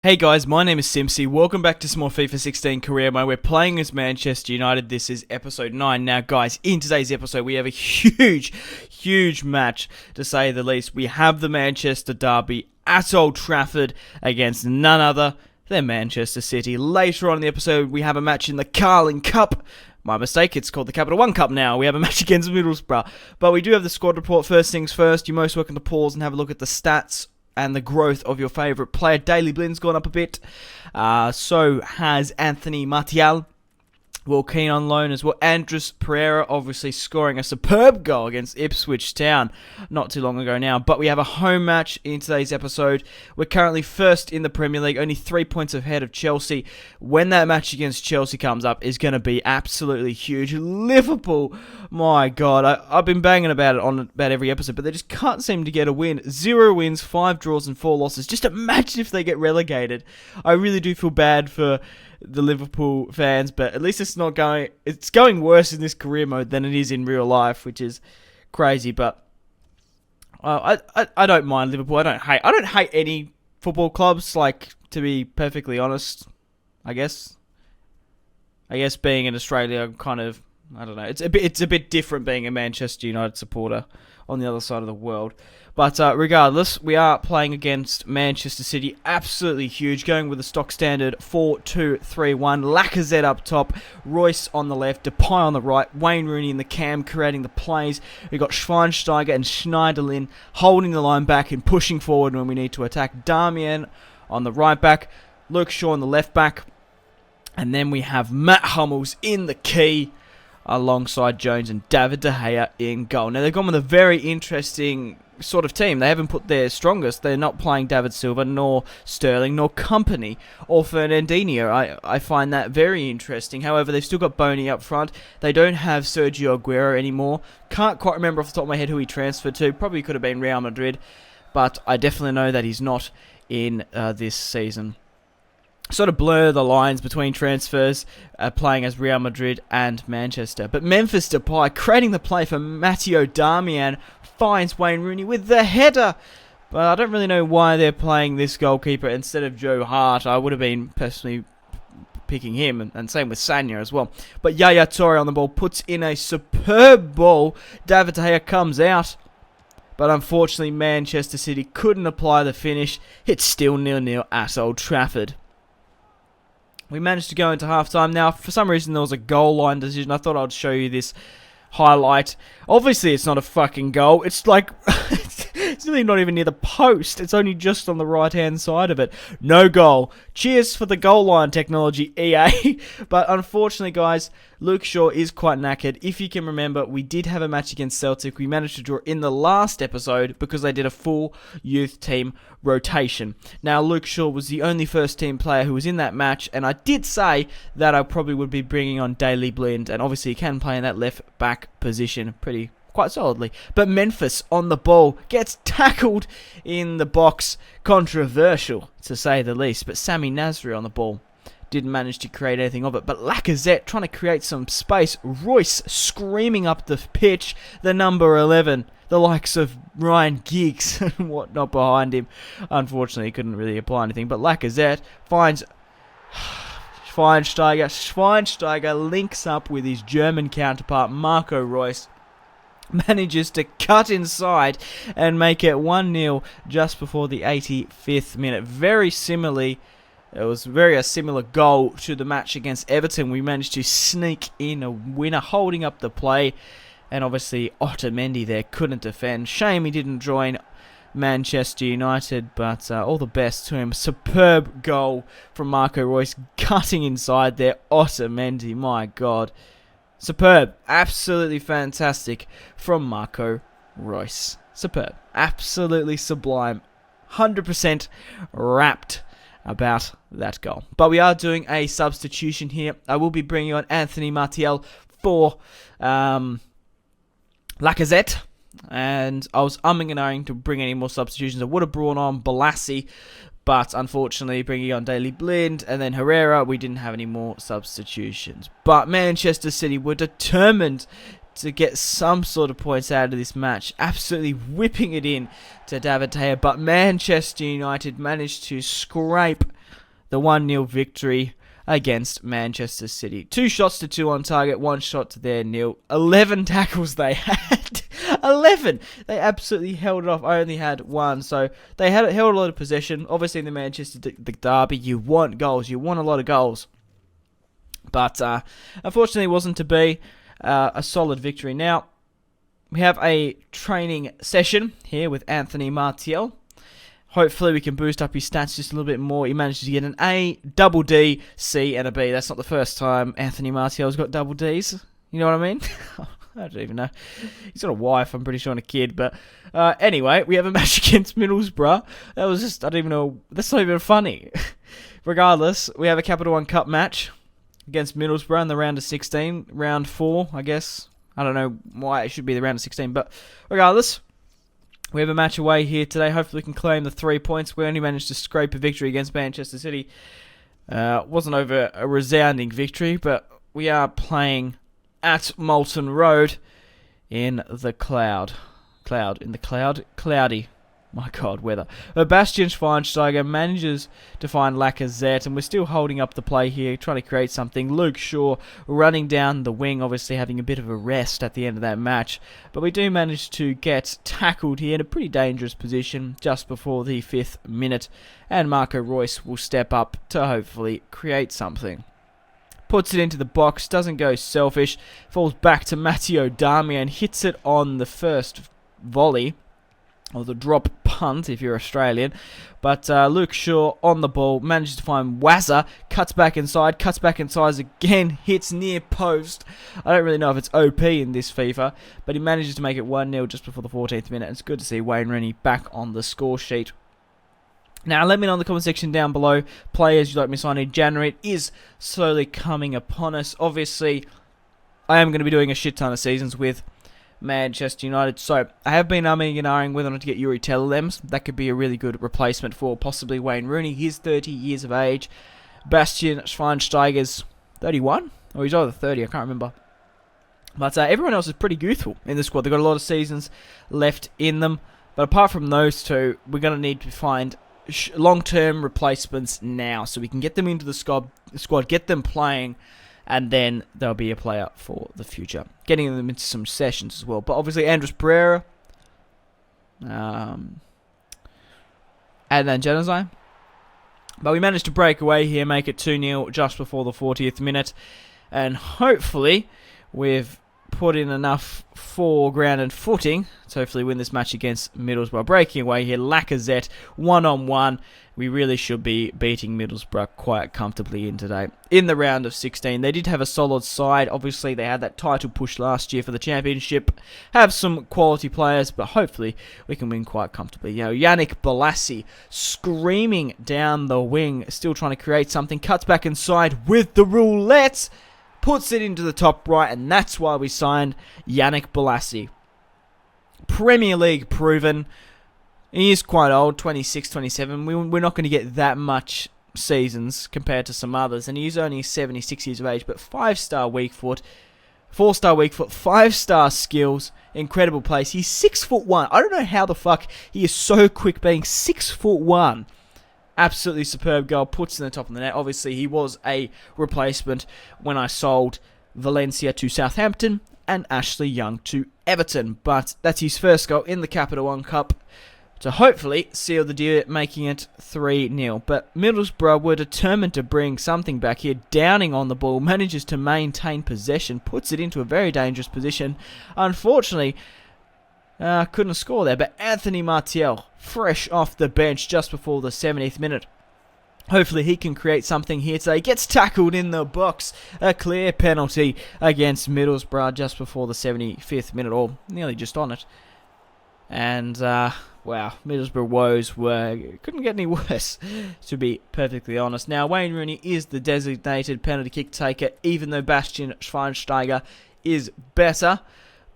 Hey guys, my name is Simpzy. Welcome back to some more FIFA 16 career mode. We're playing as Manchester United. This is episode 9. Now guys, in today's episode we have a huge match to say the least. We have the Manchester derby at Old Trafford against none other than Manchester City. Later on in the episode we have a match in the Carling Cup. My mistake, it's called the Capital One Cup now. We have a match against Middlesbrough. But we do have the squad report. First things first, you're most welcome to pause and have a look at the stats and the growth of your favourite player. Daily Blind's gone up a bit. So has Anthony Martial. Will Keane on loan as well. Andres Pereira obviously scoring a superb goal against Ipswich Town not too long ago now. But we have a home match in today's episode. We're currently first in the Premier League, only 3 points ahead of Chelsea. When that match against Chelsea comes up, is going to be absolutely huge. Liverpool, my God, I've been banging about it on about every episode, but they just can't seem to get a win. 0 wins, 5 draws and 4 losses. Just imagine if they get relegated. I really do feel bad for the Liverpool fans, but at least it's going worse in this career mode than it is in real life, which is crazy. But I don't mind Liverpool. I don't hate any football clubs, like, to be perfectly honest. I guess being in Australia, kind of, I don't know. It's a bit different being a Manchester United supporter on the other side of the world. But regardless, we are playing against Manchester City. Absolutely huge. Going with the stock standard 4-2-3-1. Lacazette up top. Royce on the left. Depay on the right. Wayne Rooney in the cam creating the plays. We've got Schweinsteiger and Schneiderlin holding the line back and pushing forward when we need to attack. Darmian on the right back. Luke Shaw on the left back. And then we have Matt Hummels in the key, alongside Jones and David De Gea in goal. Now, they've gone with a very interesting sort of team. They haven't put their strongest. They're not playing David Silva, nor Sterling, nor Company, or Fernandinho. I find that very interesting. However, they've still got Boney up front. They don't have Sergio Aguero anymore. Can't quite remember off the top of my head who he transferred to. Probably could have been Real Madrid, but I definitely know that he's not in this season. Sort of blur the lines between transfers, playing as Real Madrid and Manchester. But Memphis Depay creating the play for Matteo Darmian, finds Wayne Rooney with the header. But I don't really know why they're playing this goalkeeper instead of Joe Hart. I would have been personally picking him, and same with Sanya as well. But Yaya Toure on the ball puts in a superb ball. David De Gea comes out, but unfortunately Manchester City couldn't apply the finish. It's still 0-0 at Old Trafford. We managed to go into halftime. Now, for some reason, there was a goal line decision. I thought I'd show you this highlight. Obviously, it's not a fucking goal. It's like, it's really not even near the post. It's only just on the right-hand side of it. No goal. Cheers for the goal line technology, EA. But unfortunately, guys, Luke Shaw is quite knackered. If you can remember, we did have a match against Celtic. We managed to draw in the last episode because they did a full youth team rotation. Now, Luke Shaw was the only first-team player who was in that match, and I did say that I probably would be bringing on Daily Blind, and obviously he can play in that left-back position quite solidly. But Memphis on the ball gets tackled in the box. Controversial, to say the least. But Sami Nasri on the ball didn't manage to create anything of it. But Lacazette trying to create some space. Royce screaming up the pitch. The number 11. The likes of Ryan Giggs and whatnot behind him. Unfortunately, he couldn't really apply anything. But Lacazette finds Schweinsteiger. Schweinsteiger links up with his German counterpart, Marco Reus. Manages to cut inside and make it 1-0 just before the 85th minute. Very similarly, it was a similar goal to the match against Everton. We managed to sneak in a winner, holding up the play. And obviously, Otamendi there couldn't defend. Shame he didn't join Manchester United, but all the best to him. Superb goal from Marco Reus, cutting inside there. Otamendi, my God. Superb. Absolutely fantastic from Marco Reus. Superb. Absolutely sublime. 100% wrapped about that goal. But we are doing a substitution here. I will be bringing on Anthony Martial for Lacazette. And I was umming and ahhing to bring any more substitutions. I would have brought on Balassi, but unfortunately, bringing on Daily Blind and then Herrera, we didn't have any more substitutions. But Manchester City were determined to get some sort of points out of this match. Absolutely whipping it in to David De Gea. But Manchester United managed to scrape the 1-0 victory against Manchester City. 2 shots to 2 on target, 1 shot to their nil. 11 tackles they had. 11! They absolutely held it off. I only had 1, so they held a lot of possession. Obviously, in the Manchester derby, you want goals. You want a lot of goals. But unfortunately, it wasn't to be a solid victory. Now, we have a training session here with Anthony Martial. Hopefully we can boost up his stats just a little bit more. He managed to get an A, double D, C, and a B. That's not the first time Anthony Martial's got double Ds. You know what I mean? I don't even know. He's got a wife, I'm pretty sure, and a kid. But anyway, we have a match against Middlesbrough. That was just, I don't even know. That's not even funny. Regardless, we have a Capital One Cup match against Middlesbrough in the round of 16. Round 4, I guess. I don't know why it should be the round of 16. But regardless, we have a match away here today. Hopefully we can claim the 3 points. We only managed to scrape a victory against Manchester City. Wasn't over a resounding victory, but we are playing at Moulton Road in the cloudy. My God, weather. Bastian Schweinsteiger manages to find Lacazette, and we're still holding up the play here, trying to create something. Luke Shaw running down the wing, obviously having a bit of a rest at the end of that match. But we do manage to get tackled here in a pretty dangerous position just before the 5th minute, and Marco Reus will step up to hopefully create something. Puts it into the box, doesn't go selfish, falls back to Matteo Darmian and hits it on the first volley. Or the drop punt, if you're Australian. But Luke Shaw on the ball, manages to find Wazza, cuts back inside again, hits near post. I don't really know if it's OP in this FIFA, but he manages to make it 1-0 just before the 14th minute. It's good to see Wayne Rooney back on the score sheet. Now, let me know in the comment section down below, players you'd like me to sign in January. It is slowly coming upon us. Obviously, I am going to be doing a shit ton of seasons with Manchester United. So I have been umming and ahhing whether or not to get Yuri Telelems. That could be a really good replacement for possibly Wayne Rooney. He's 30 years of age. Bastian Schweinsteiger's 31? Or he's either 30, I can't remember. But everyone else is pretty youthful in the squad. They've got a lot of seasons left in them. But apart from those two, we're going to need to find long-term replacements now. So we can get them into the squad, get them playing, and then there'll be a player for the future. Getting them into some sessions as well. But obviously, Andres Pereira. And then Januzaj. But we managed to break away here, make it 2-0 just before the 40th minute. And hopefully, we've put in enough foreground and footing to hopefully win this match against Middlesbrough. Breaking away here, Lacazette, 1-on-1. We really should be beating Middlesbrough quite comfortably in today. In the round of 16, they did have a solid side. Obviously, they had that title push last year for the championship. Have some quality players, but hopefully we can win quite comfortably. You know, Yannick Bolasie screaming down the wing, still trying to create something. Cuts back inside with the roulette. Puts it into the top right, and that's why we signed Yannick Bolasie. Premier League proven. He is quite old, 26, 27. We're not going to get that much seasons compared to some others, and he's only 76 years of age, but 5-star weak foot, 4-star weak foot, 5-star skills, incredible place. He's 6'1". I don't know how the fuck he is so quick being 6'1". Absolutely superb goal, puts in the top of the net. Obviously, he was a replacement when I sold Valencia to Southampton and Ashley Young to Everton. But that's his first goal in the Capital One Cup to hopefully seal the deal, making it 3-0. But Middlesbrough were determined to bring something back here. Downing on the ball, manages to maintain possession, puts it into a very dangerous position. Unfortunately, couldn't score there, but Anthony Martial, fresh off the bench just before the 70th minute. Hopefully he can create something here today. Gets tackled in the box. A clear penalty against Middlesbrough just before the 75th minute, or nearly just on it. And, wow, Middlesbrough woes couldn't get any worse, to be perfectly honest. Now, Wayne Rooney is the designated penalty kick taker, even though Bastian Schweinsteiger is better.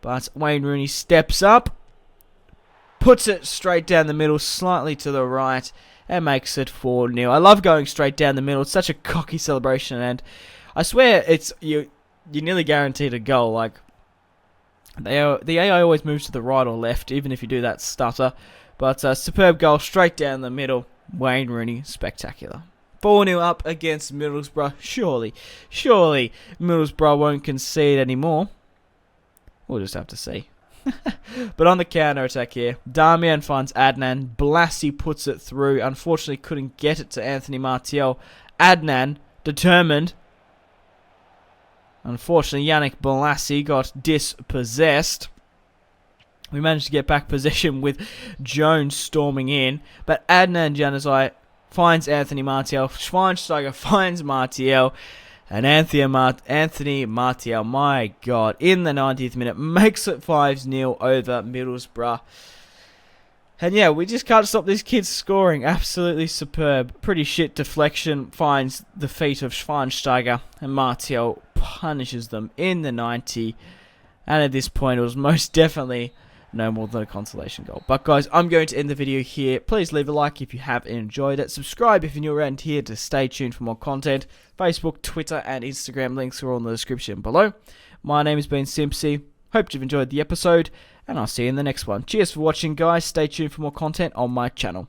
But Wayne Rooney steps up, puts it straight down the middle, slightly to the right, and makes it 4-0. I love going straight down the middle. It's such a cocky celebration, and I swear you're nearly guaranteed a goal. Like, the AI always moves to the right or left, even if you do that stutter. But superb goal, straight down the middle. Wayne Rooney, spectacular. 4-0 up against Middlesbrough. Surely Middlesbrough won't concede anymore. We'll just have to see. But on the counter-attack here, Damian finds Adnan. Blassie puts it through. Unfortunately, couldn't get it to Anthony Martial. Adnan, determined. Unfortunately, Yannick Blassie got dispossessed. We managed to get back possession with Jones storming in. But Adnan Januzaj finds Anthony Martial. Schweinsteiger finds Martial. And Anthony Martial, my God, in the 90th minute, makes it 5-0 over Middlesbrough. And yeah, we just can't stop these kids scoring. Absolutely superb. Pretty shit deflection finds the feet of Schweinsteiger. And Martial punishes them in the 90. And at this point, it was most definitely no more than a consolation goal. But guys, I'm going to end the video here. Please leave a like if you have enjoyed it. Subscribe if you're new around here to stay tuned for more content. Facebook, Twitter, and Instagram links are all in the description below. My name has been Simpzy. Hope you've enjoyed the episode, and I'll see you in the next one. Cheers for watching, guys. Stay tuned for more content on my channel.